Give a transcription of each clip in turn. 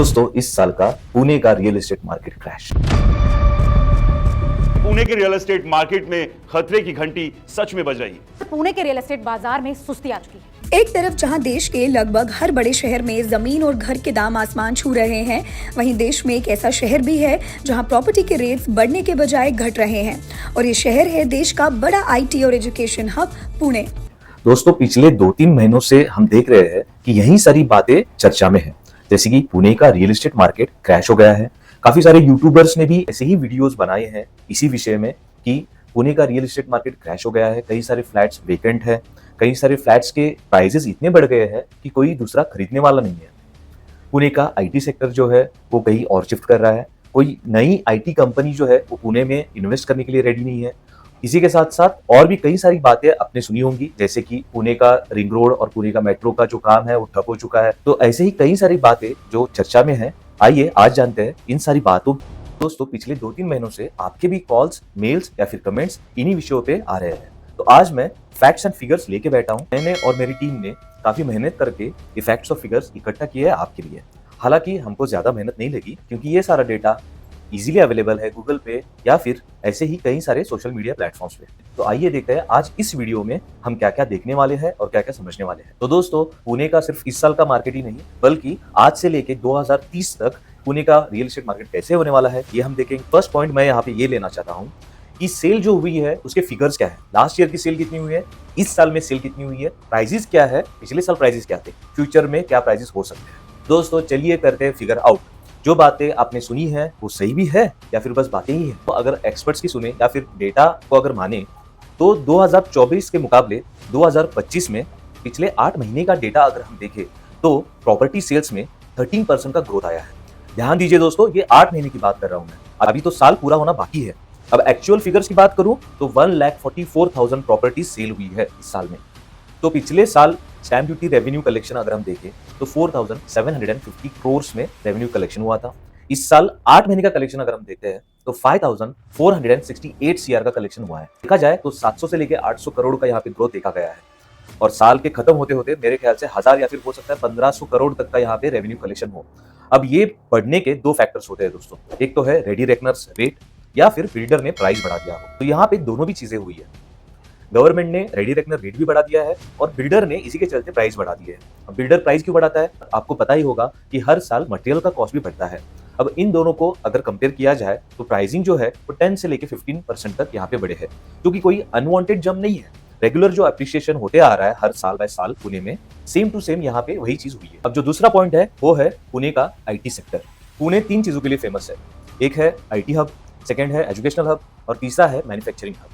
दोस्तों इस साल का पुणे का real estate market crash. Pune के रियल एस्टेट मार्केट में खतरे की घंटी सच में बज रही है। पुणे के रियल एस्टेट बाजार में सुस्ती आ चुकी है। एक तरफ जहां देश के लगभग हर बड़े शहर में जमीन और घर के दाम आसमान छू रहे हैं, वहीं देश में एक ऐसा शहर भी है जहां प्रॉपर्टी के रेट्स बढ़ने के बजाय घट रहे हैं, और ये शहर है देश का बड़ा आईटी और एजुकेशन हब पुणे। दोस्तों पिछले 2-3 महीनों से हम देख रहे हैं कि यही सारी बातें चर्चा में है, जैसे कि पुणे का रियल एस्टेट मार्केट क्रैश हो गया है। काफी सारे यूट्यूबर्स ने भी ऐसे ही वीडियोस बनाए हैं इसी विषय में कि पुणे का रियल एस्टेट मार्केट क्रैश हो गया है, कई सारे फ्लैट्स वेकेंट है, कई सारे फ्लैट्स के प्राइसेस इतने बढ़ गए हैं कि कोई दूसरा खरीदने वाला नहीं है। पुणे का आईटी सेक्टर जो है वो कहीं और शिफ्ट कर रहा है, कोई नई आईटी कंपनी जो है वो पुणे में इन्वेस्ट करने के लिए रेडी नहीं है। इसी के साथ साथ और भी कई सारी बातें आपने सुनी होंगी, जैसे कि पुणे का रिंग रोड और पुणे का मेट्रो का जो काम है वो ठप हो चुका है। तो ऐसे ही कई सारी बातें जो चर्चा में है, आइए आज जानते हैं इन सारी बातों। दोस्तों पिछले 2-3 महीनों से आपके भी कॉल्स, मेल्स या फिर कमेंट्स इन्हीं विषयों पे आ रहे हैं। तो आज मैं फैक्ट्स एंड फिगर्स लेके बैठा हूँ। मैंने और मेरी टीम ने काफी मेहनत करके ये फैक्ट्स और फिगर्स इकट्ठा किए हैं आपके लिए। हालांकि हमको ज्यादा मेहनत नहीं लगी, क्योंकि ये सारा डेटा इजीली अवेलेबल है गूगल पे या फिर ऐसे ही कई सारे सोशल मीडिया प्लेटफॉर्म्स पे। तो आइए देखते हैं आज इस वीडियो में हम क्या क्या देखने वाले हैं और क्या क्या समझने वाले हैं। तो दोस्तों पुणे का सिर्फ इस साल का मार्केट ही नहीं, बल्कि आज से लेके 2030 तक पुणे का रियल एस्टेट मार्केट कैसे होने वाला है ये हम देखेंगे। फर्स्ट पॉइंट मैं यहाँ पे ये लेना चाहता हूँ कि सेल जो हुई है उसके फिगर्स क्या है, लास्ट ईयर की सेल कितनी हुई है, इस साल में सेल कितनी हुई है, प्राइजेस क्या है, पिछले साल प्राइजेस क्या थे, फ्यूचर में क्या प्राइजेस हो सकते हैं। दोस्तों चलिए करते हैं फिगर आउट। जो बातें आपने सुनी है वो सही भी है या फिर बस बातें ही है। तो अगर एक्सपर्ट्स की सुने या फिर डेटा को अगर माने तो 2024 के मुकाबले 2025 में पिछले 8 महीने का डेटा अगर हम देखें तो प्रॉपर्टी सेल्स में 13% का ग्रोथ आया है। ध्यान दीजिए दोस्तों, ये 8 महीने की बात कर रहा हूं मैं, अभी तो साल पूरा होना बाकी है। अब एक्चुअल फिगर्स की बात करूं तो 1,44,000 प्रॉपर्टी सेल हुई है इस साल में। तो पिछले साल स्टैम्प ड्यूटी रेवेन्यू कलेक्शन अगर हम देखें तो 4,750 करोड़ में रेवेन्यू कलेक्शन हुआ था। इस साल 8 महीने का कलेक्शन अगर हम देखते हैं तो 5,468 सीआर का कलेक्शन हुआ है। देखा जाए तो 700 से लेकर 800 करोड़ का यहाँ पे ग्रोथ देखा गया है, और साल के खत्म होते होते मेरे ख्याल से 1000 या फिर हो सकता है 1500 करोड़ तक का यहाँ पे रेवेन्यू कलेक्शन हो। अब ये बढ़ने के 2 फैक्टर्स होते हैं दोस्तों, एक तो है रेडी रेकनर्स रेट या फिर बिल्डर ने प्राइस बढ़ा दिया हो। तो यहाँ पे दोनों भी चीजें हुई है, गवर्नमेंट ने रेडी रेकनर रेट भी बढ़ा दिया है और बिल्डर ने इसी के चलते प्राइस बढ़ा दिए है। अब बिल्डर प्राइस क्यों बढ़ाता है, आपको पता ही होगा कि हर साल मटेरियल का कॉस्ट भी बढ़ता है। अब इन दोनों को अगर कंपेयर किया जाए तो प्राइसिंग जो है वो 10 से लेके 15% तक यहाँ पे बढ़े है, क्योंकि कोई अनवांटेड जम नहीं है। रेगुलर जो एप्रिसिएशन होते आ रहा है हर साल बाय साल पुणे में, सेम टू सेम यहाँ पे वही चीज हुई है। अब जो दूसरा पॉइंट है वो है पुणे का आईटी सेक्टर। पुणे 3 चीजों के लिए फेमस है, एक है आईटी हब, सेकंड है एजुकेशनल हब और तीसरा है मैन्युफैक्चरिंग हब।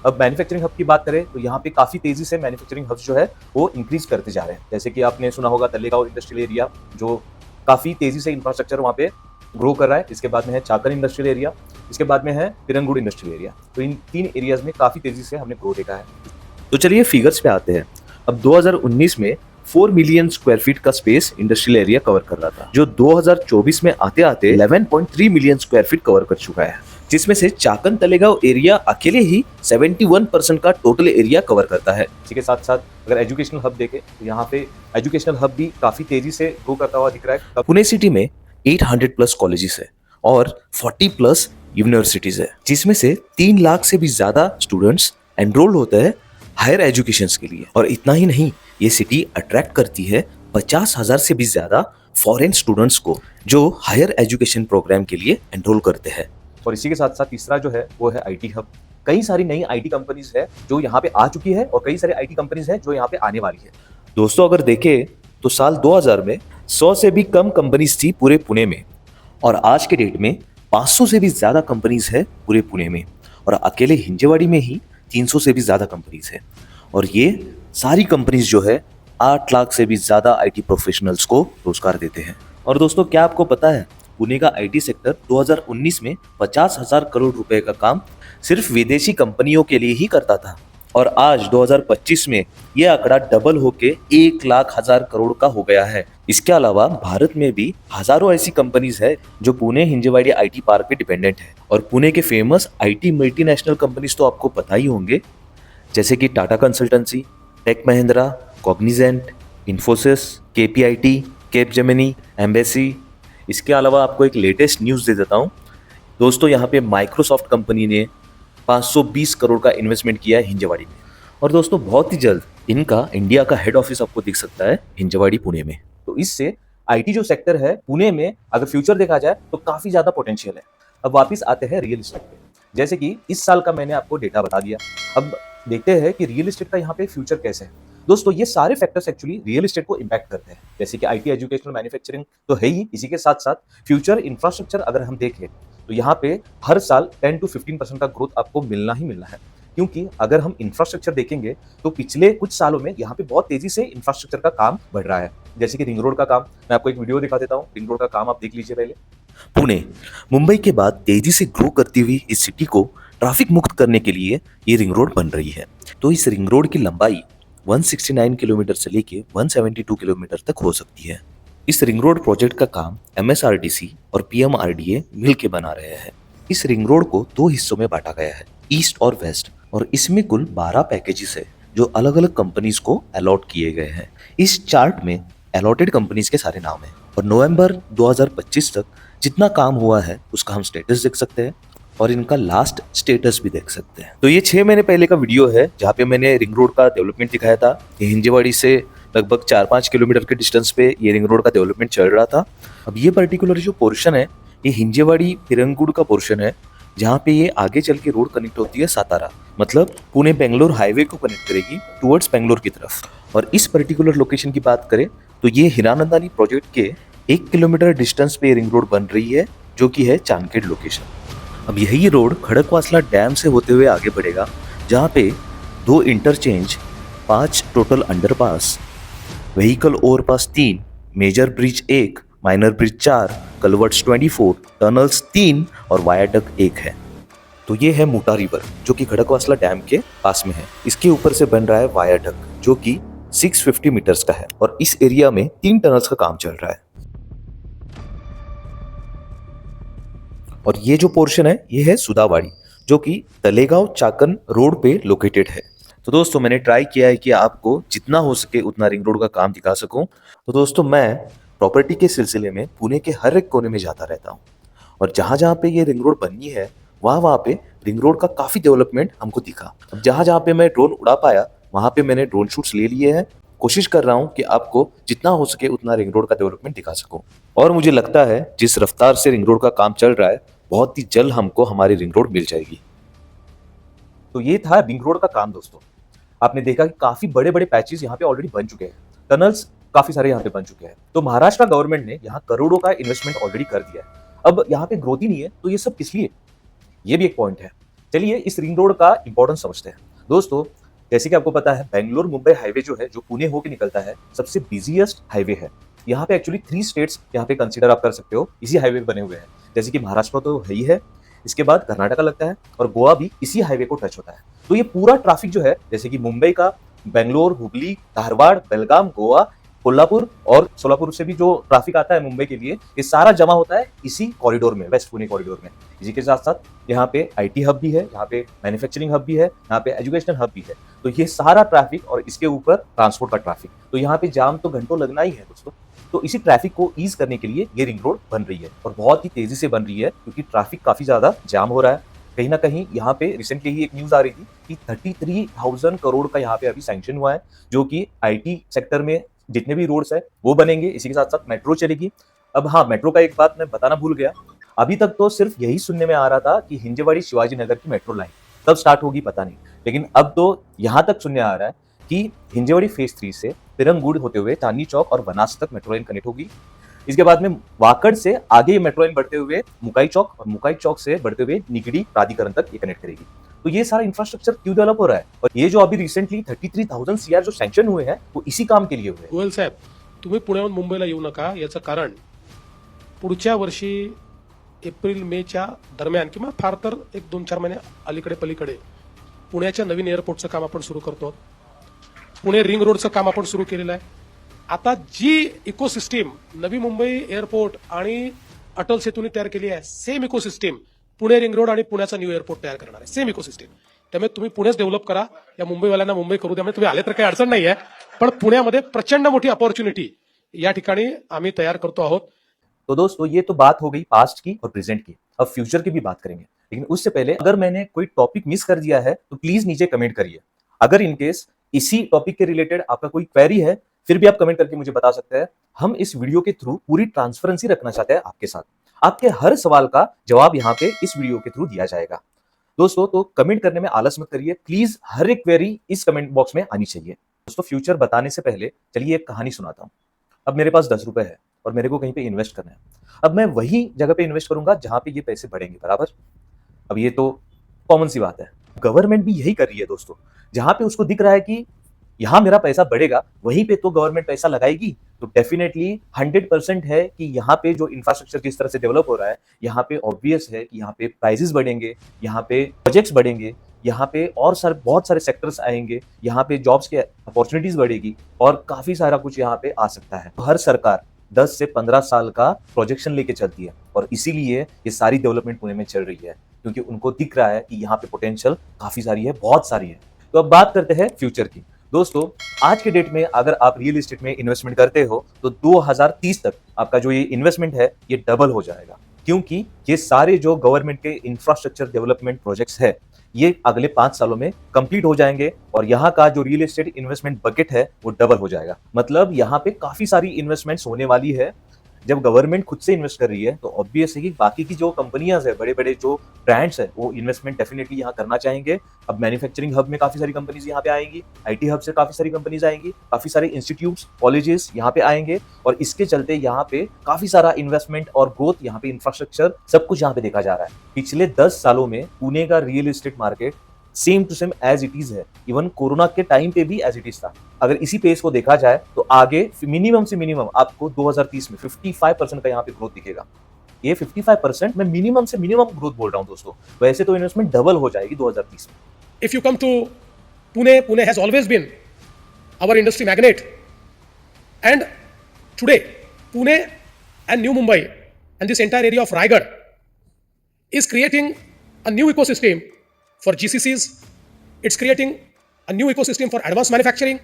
अब मैन्युफैक्चरिंग हब की बात करें तो यहाँ पे काफी तेजी से मैन्युफैक्चरिंग हब्स जो है वो इंक्रीज करते जा रहे हैं। जैसे कि आपने सुना होगा तलेगांव इंडस्ट्रियल एरिया, जो काफी तेजी से इंफ्रास्ट्रक्चर वहाँ पे ग्रो कर रहा है। इसके बाद में है चाकन इंडस्ट्रियल एरिया, इसके बाद में है पिरंगुड़ इंडस्ट्रियल एरिया। तो इन 3 एरियाज में काफी तेजी से हमने ग्रो देखा है। तो चलिए फिगर्स पे आते हैं। अब 2019 में 4 मिलियन स्क्वायर फीट का स्पेस इंडस्ट्रियल एरिया कवर कर रहा था, जो 2024 में आते आते 11.3 मिलियन स्क्वायर फीट कवर कर चुका है, जिसमें से चाकन तलेगांव एरिया अकेले ही 71% का टोटल एरिया कवर करता है। इसी के साथ साथ अगर एजुकेशनल हब देखें तो यहाँ पे एजुकेशनल हब भी काफी तेजी से ग्रो करता हुआ दिख रहा है। पुणे सिटी में 800 प्लस कॉलेजेस है और 40 प्लस यूनिवर्सिटीज है, जिसमें से 3 लाख से भी ज्यादा स्टूडेंट्स एनरोल होते हैं हायर एजुकेशन के लिए। और इतना ही नहीं, ये सिटी अट्रैक्ट करती है 50,000 से भी ज्यादा फॉरेन स्टूडेंट्स को, जो हायर एजुकेशन प्रोग्राम के लिए एनरोल करते हैं। और इसी के साथ साथ तीसरा जो है वो है आईटी हब। कई सारी नई आईटी कंपनीज है जो यहाँ पे आ चुकी है और कई सारी आईटी कंपनीज है जो यहाँ पे आने वाली है। दोस्तों अगर देखें तो साल 2000 में 100 से भी कम कंपनीज थी पूरे पुणे में, और आज के डेट में 500 से भी ज्यादा कंपनीज है पूरे पुणे में, और अकेले हिंजेवाड़ी में ही 300 से भी ज्यादा कंपनीज है। और ये सारी कंपनीज जो है 8 लाख से भी ज्यादा आईटी प्रोफेशनल्स को रोजगार देते हैं। और दोस्तों क्या आपको पता है पुणे का आईटी सेक्टर 2019 में 50,000 करोड़ रुपए का काम सिर्फ विदेशी कंपनियों के लिए ही करता था, और आज 2025 में यह आंकड़ा डबल होके 1,00,000 करोड़ का हो गया है। इसके अलावा भारत में भी हजारों ऐसी कंपनीज है जो पुणे हिंजेवाड़ी आईटी पार्क पे डिपेंडेंट है। और पुणे के फेमस आईटी मल्टीनेशनल कंपनीज तो आपको पता ही होंगे, जैसे कि Tata Consultancy, Tech Mahindra, Cognizant, Infosys, KPIT, Capgemini, Embassy, इसके अलावा आपको एक लेटेस्ट न्यूज़ दे देता हूँ दोस्तों। यहाँ पे माइक्रोसॉफ्ट कंपनी ने 520 करोड़ का इन्वेस्टमेंट किया है हिंजवाड़ी में। और दोस्तों बहुत ही जल्द इनका इंडिया का हेड ऑफिस आपको दिख सकता है हिंजवाड़ी पुणे में। तो इससे आईटी जो सेक्टर है पुणे में अगर फ्यूचर देखा जाए तो काफी ज्यादा पोटेंशियल है। अब वापस आते हैं रियल एस्टेट पे। जैसे कि इस साल का मैंने आपको डेटा बता दिया, अब देखते हैं कि रियल एस्टेट का यहाँ पे फ्यूचर कैसे है। दोस्तों ये सारे फैक्टर्स एक्चुअली रियल एस्टेट को इम्पैक्ट करते हैं, जैसे कि आईटी, एजुकेशनल, मैन्युफैक्चरिंग तो है ही, इसी के साथ साथ फ्यूचर इंफ्रास्ट्रक्चर अगर हम देखें तो यहाँ पे हर साल 10 to 15% का ग्रोथ आपको मिलना ही मिलना है। क्योंकि अगर हम इंफ्रास्ट्रक्चर देखेंगे तो पिछले कुछ सालों में यहाँ पे बहुत तेजी से इंफ्रास्ट्रक्चर का काम बढ़ रहा है। जैसे कि रिंग रोड का काम, मैं आपको एक वीडियो दिखा देता हूँ, रिंग रोड का काम आप देख लीजिए पहले। पुणे मुंबई के बाद तेजी से ग्रो करती हुई इस सिटी को ट्रैफिक मुक्त करने के लिए ये रिंग रोड बन रही है। तो इस रिंग रोड की लंबाई 169 किलोमीटर से लेके 172 किलोमीटर तक हो सकती है। इस रिंग रोड प्रोजेक्ट का काम एमएसआरडीसी और पीएमआरडीए मिलकर बना रहे हैं। इस रिंग रोड को 2 हिस्सों में बांटा गया है, ईस्ट और वेस्ट, और इसमें कुल 12 पैकेजेस है जो अलग अलग कंपनीज को अलॉट किए गए हैं। इस चार्ट में अलॉटेड कंपनीज के सारे नाम हैं और नवंबर 2025 तक जितना काम हुआ है उसका हम स्टेटस देख सकते हैं और इनका लास्ट स्टेटस भी देख सकते हैं। तो ये 6 महीने पहले का वीडियो है जहाँ पे मैंने रिंग रोड का डेवलपमेंट दिखाया था। ये हिंजवाड़ी से लगभग 4-5 किलोमीटर के डिस्टेंस पे ये रिंग रोड का डेवलपमेंट चल रहा था। अब ये पर्टिकुलर जो पोर्शन है ये हिंजवाड़ी पिरंगुड़ का पोर्शन है, जहाँ पे ये आगे चल के रोड कनेक्ट होती है सातारा, मतलब पुणे बेंगलोर हाईवे को कनेक्ट करेगी टुवर्ड्स बेंगलोर की तरफ। और इस पर्टिकुलर लोकेशन की बात करें तो ये हिरानंदानी प्रोजेक्ट के 1 किलोमीटर डिस्टेंस पे रिंग रोड बन रही है, जो कि है चांदखेड़ लोकेशन। अब यही रोड खड़कवासला डैम से होते हुए आगे बढ़ेगा, जहाँ पे 2 interchange, 5 total underpass, vehicle overpass 3, major bridge 1, minor bridge 4, culverts 24, tunnels 3 और वायाडक्ट 1 है। तो ये है मोटा रिवर जो कि खड़कवासला डैम के पास में है। इसके ऊपर से बन रहा है वायाडक्ट जो कि 650 मीटर्स का है और इस एरिया में 3 टनल्स का काम चल रहा है। और ये जो पोर्शन है ये है सुदावाड़ी, जो कि तलेगांव चाकन रोड पे लोकेटेड है। तो दोस्तों मैंने ट्राई किया है कि आपको जितना हो सके उतना रिंग रोड का काम दिखा सकूं। तो दोस्तों मैं प्रॉपर्टी के सिलसिले में पुणे के हर एक कोने में जाता रहता हूँ और जहाँ जहाँ पे ये रिंग रोड बननी है वहाँ पे रिंग रोड का काफी डेवलपमेंट हमको दिखा। अब जहाँ जहाँ पे मैं ड्रोन उड़ा पाया वहाँ पे मैंने ड्रोन शूट्स ले लिए हैं। कोशिश कर रहा हूँ कि आपको जितना हो सके उतना रिंग रोड का डेवलपमेंट दिखा सकूं। और मुझे लगता है जिस रफ्तार से रिंग रोड का काम चल रहा है बहुत ही जल्द हमको हमारी रिंग रोड मिल जाएगी। तो ये था रिंग रोड का काम दोस्तों। आपने देखा कि काफी बड़े बड़े पैचेस यहाँ पे ऑलरेडी बन चुके हैं, टनल्स काफी सारे यहाँ पे बन चुके हैं। तो महाराष्ट्र गवर्नमेंट ने यहाँ करोड़ों का इन्वेस्टमेंट ऑलरेडी कर दिया है। अब यहाँ पे ग्रोथ ही नहीं है तो ये सब किस लिए, ये भी एक पॉइंट है। चलिए इस रिंग रोड का इंपॉर्टेंस समझते हैं दोस्तों। जैसे कि आपको पता है बेंगलोर मुंबई हाईवे जो है, जो पुणे होके निकलता है, सबसे बिजिएस्ट हाईवे है। यहाँ पे एक्चुअली 3 स्टेट्स यहाँ पे कंसीडर आप कर सकते हो, इसी हाईवे बने हुए हैं। जैसे कि महाराष्ट्र तो है ही है, इसके बाद कर्नाटका लगता है और गोवा भी इसी हाईवे को टच होता है। तो ये पूरा ट्रैफिक जो है, जैसे कि मुंबई का बेंगलोर, हुबली, धारवाड़, बेलगाम, गोवा, कोल्हापुर और सोलापुर से भी जो ट्रैफिक आता है मुंबई के लिए, ये सारा जमा होता है इसी कॉरिडोर में, वेस्ट पुणे कॉरिडोर में। इसी के साथ साथ यहाँ पे आईटी हब भी है, यहाँ पे मैन्युफैक्चरिंग हब भी है, यहाँ पे एजुकेशनल हब भी है। तो ये सारा ट्रैफिक और इसके ऊपर ट्रांसपोर्ट का ट्रैफिक, तो यहाँ पे जाम तो घंटों लगना ही है दोस्तों। तो इसी ट्रैफिक को ईज करने के लिए ये रिंग रोड बन रही है और बहुत ही तेजी से बन रही है, क्योंकि ट्रैफिक काफी ज्यादा जाम हो रहा है। कहीं ना कहीं यहाँ पे रिसेंटली ही एक न्यूज आ रही थी कि 33,000 करोड़ का यहाँ पे अभी सैंक्शन हुआ है, जो कि आईटी सेक्टर में जितने भी रोड्स है वो बनेंगे। इसी के साथ साथ मेट्रो चलेगी। अब हाँ, मेट्रो का एक बात मैं बताना भूल गया, अभी तक तो सिर्फ यही सुनने में आ रहा था कि हिंजवाड़ी शिवाजी नगर की मेट्रो लाइन कब स्टार्ट होगी पता नहीं, लेकिन अब तो यहाँ तक सुनने आ रहा है कि हिंजवाड़ी फेज 3 से पिरंगुड़ होते हुए चांदनी चौक और बनास तक मेट्रो लाइन कनेक्ट होगी। इसके बाद में वाकड़ से आगे मेट्रो लाइन बढ़ते हुए मुकाई चौक और मुकाई चौक से बढ़ते हुए निगड़ी प्राधिकरण तक ये कनेक्ट करेगी। तो ये सारा इंफ्रास्ट्रक्चर क्यों डेवलप हो रहा है, और ये जो अभी रिसेंटली 33,000 CR जो सैंक्शन हुए हैं वो इसी काम के लिए हुए। गोयल साहेब, तुम्ही पुण्याहून मुंबईला येऊ नका, याचं कारण पुढच्या वर्षी एप्रिल मेच्या दरम्यान किंवा फार तर 1-2-4 महिने अलीकडे पलीकडे पुण्याच्या नवीन एअरपोर्टचं काम आपण सुरू करतो। पुणे रिंग रोडचं काम आपण सुरू केलेलं आहे। आता जी इकोसिस्टीम नवी मुंबई एअरपोर्ट आणि अटल सेतूने तयार केली आहे, same ecosystem Pune ring road आणि पुण्याचा न्यू एअरपोर्ट तयार करणार आहे, सेम इकोसिस्टीम। त्यामुळे तुम्ही पुणेच डेव्हलप करा, या मुंबईवाल्यांना मुंबई करू द्या। तुम्ही आले तर काही अडचण नाही आहे, पण पुण्यामध्ये प्रचंड मोठी अपॉर्च्युनिटी या ठिकाणी आम्ही तयार करतो आहोत। तो दोस्तों ये तो बात हो गई पास्ट की और प्रेजेंट की, अब फ्यूचर की भी बात करेंगे। लेकिन उससे पहले अगर मैंने कोई टॉपिक मिस कर दिया है तो प्लीज नीचे कमेंट करिए। अगर इनकेस इसी टॉपिक के रिलेटेड आपका कोई क्वेरी है फिर भी आप कमेंट करके मुझे बता सकते हैं। हम इस वीडियो के थ्रू पूरी ट्रांसपेरेंसी रखना चाहते हैं आपके साथ। आपके हर सवाल का जवाब यहाँ पे इस वीडियो के थ्रू दिया जाएगा। दोस्तों तो कमेंट करने में आलस मत करिए, प्लीज हर एक क्वेरी इस कमेंट बॉक्स में आनी चाहिए। दोस्तों फ्यूचर बताने से पहले चलिए एक कहानी सुनाता हूँ। अब मेरे पास 10 रुपए है और मेरे को कहीं पे इन्वेस्ट करना है। अब मैं वही जगह पे इन्वेस्ट करूंगा जहां पे ये पैसे बढ़ेंगे, बराबर। अब ये तो कॉमन सी बात है, गवर्नमेंट भी यही कर रही है दोस्तों। जहां पे उसको दिख रहा है कि यहाँ मेरा पैसा बढ़ेगा वहीं पे तो गवर्नमेंट पैसा लगाएगी। तो डेफिनेटली 100% है कि यहाँ पे जो इंफ्रास्ट्रक्चर जिस तरह से डेवलप हो रहा है, यहाँ पे ऑब्वियस है कि यहाँ पे प्राइसेस बढ़ेंगे, यहाँ पे प्रोजेक्ट्स बढ़ेंगे, यहाँ पे और बहुत सारे सेक्टर्स आएंगे, यहाँ पे जॉब्स की अपॉर्चुनिटीज बढ़ेगी और काफी सारा कुछ यहाँ पे आ सकता है। हर सरकार 10 से 15 साल का प्रोजेक्शन लेके चलती है और इसीलिए ये सारी डेवलपमेंट पुणे में चल रही है, क्योंकि उनको दिख रहा है कि यहाँ पे पोटेंशियल काफी सारी है, बहुत सारी है। तो अब बात करते हैं फ्यूचर की। दोस्तों आज के डेट में अगर आप रियल एस्टेट में इन्वेस्टमेंट करते हो तो 2030 तक आपका जो ये इन्वेस्टमेंट है ये डबल हो जाएगा, क्योंकि ये सारे जो गवर्नमेंट के इंफ्रास्ट्रक्चर डेवलपमेंट प्रोजेक्ट्स है ये अगले 5 सालों में कंप्लीट हो जाएंगे और यहाँ का जो रियल एस्टेट इन्वेस्टमेंट बकेट है वो डबल हो जाएगा। मतलब यहाँ पे काफी सारी इन्वेस्टमेंट्स होने वाली है। जब गवर्नमेंट खुद से इन्वेस्ट कर रही है तो ऑब्वियस है कि बाकी की जो कंपनियां है, बड़े बड़े जो ब्रांड्स है, वो इन्वेस्टमेंट डेफिनेटली यहाँ करना चाहेंगे। अब मैन्युफैक्चरिंग हब में काफी सारी कंपनीज यहाँ पे आएंगी, आईटी हब से काफी सारी कंपनीज आएंगी, काफी सारे इंस्टीट्यूट्स कॉलेजेस यहाँ पे आएंगे और इसके चलते यहाँ पे काफी सारा इन्वेस्टमेंट और ग्रोथ, यहाँ पे इंफ्रास्ट्रक्चर सब कुछ यहाँ पे देखा जा रहा है। पिछले 10 सालों में पुणे का real estate market same to same as it is है। इवन कोरोना के टाइम पे भी एज इट इज था। अगर इसी पेस को देखा जाए तो आगे मिनिमम से मिनिमम आपको 2030 में 55% का यहाँ पे ग्रोथ दिखेगा। ये 55% मैं मिनिमम से मिनिमम ग्रोथ बोल रहा हूँ दोस्तों। वैसे तो इन्वेस्टमेंट डबल हो जाएगी 2030 में। If you come to Pune, Pune has always been our industry magnet. And today, Pune and New Mumbai and this entire area of Raigad is creating a new ecosystem for GCCs. It's creating a new ecosystem for advanced manufacturing,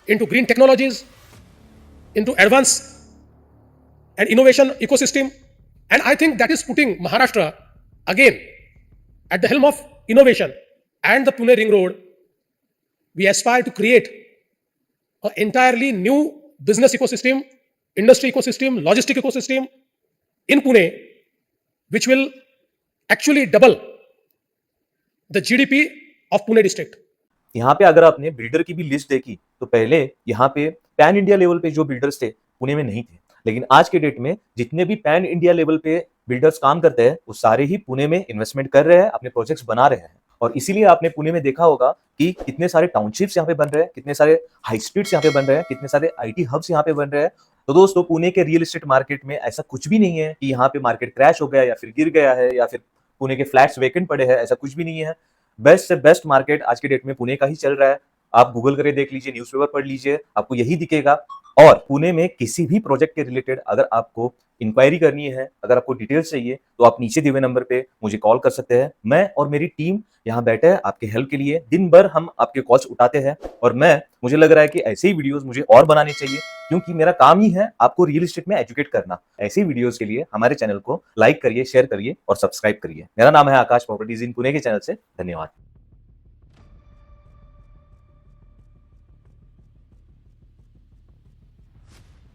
into green technologies, into advanced and innovation ecosystem. And I think that is putting Maharashtra again at the helm of innovation. And the Pune Ring Road, we aspire to create an entirely new business ecosystem, industry ecosystem, logistic ecosystem in Pune, which will actually double the GDP of Pune district. यहाँ पे अगर आपने builder की भी list देखी तो पहले यहाँ पे पैन इंडिया लेवल पे जो बिल्डर्स थे पुणे में नहीं थे, लेकिन आज के डेट में जितने भी पैन इंडिया लेवल पे बिल्डर्स काम करते हैं वो सारे ही पुणे में इन्वेस्टमेंट कर रहे हैं, अपने प्रोजेक्ट्स बना रहे हैं। और इसीलिए आपने पुणे में देखा होगा कि कितने सारे टाउनशिप्स यहाँ पे बन रहे हैं, कितने सारे हाई स्ट्रीट्स यहाँ पे बन रहे हैं, कितने सारे आईटी हब्स यहाँ पे बन रहे हैं। तो दोस्तों पुणे के रियल एस्टेट मार्केट में ऐसा कुछ भी नहीं है कि यहाँ पे मार्केट क्रैश हो गया या फिर गिर गया है या फिर पुणे के फ्लैट्स वेकेंट पड़े हैं, ऐसा कुछ भी नहीं है। बेस्ट से बेस्ट मार्केट आज के डेट में पुणे का ही चल रहा है। आप गूगल करके देख लीजिए, न्यूज़पेपर पढ़ लीजिए, आपको यही दिखेगा। और पुणे में किसी भी प्रोजेक्ट के रिलेटेड अगर आपको इंक्वायरी करनी है, अगर आपको डिटेल्स चाहिए तो आप नीचे दिए हुए नंबर पे मुझे कॉल कर सकते हैं। मैं और मेरी टीम यहाँ बैठे हैं आपके हेल्प के लिए। दिन भर हम आपके कॉल्स उठाते हैं और मुझे लग रहा है कि ऐसे ही वीडियोस मुझे और बनाने चाहिए, क्योंकि मेरा काम ही है आपको रियल एस्टेट में एजुकेट करना। ऐसे ही वीडियोस के लिए हमारे चैनल को लाइक करिए, शेयर करिए और सब्सक्राइब करिए। मेरा नाम है आकाश प्रॉपर्टीज इन पुणे के चैनल से। धन्यवाद।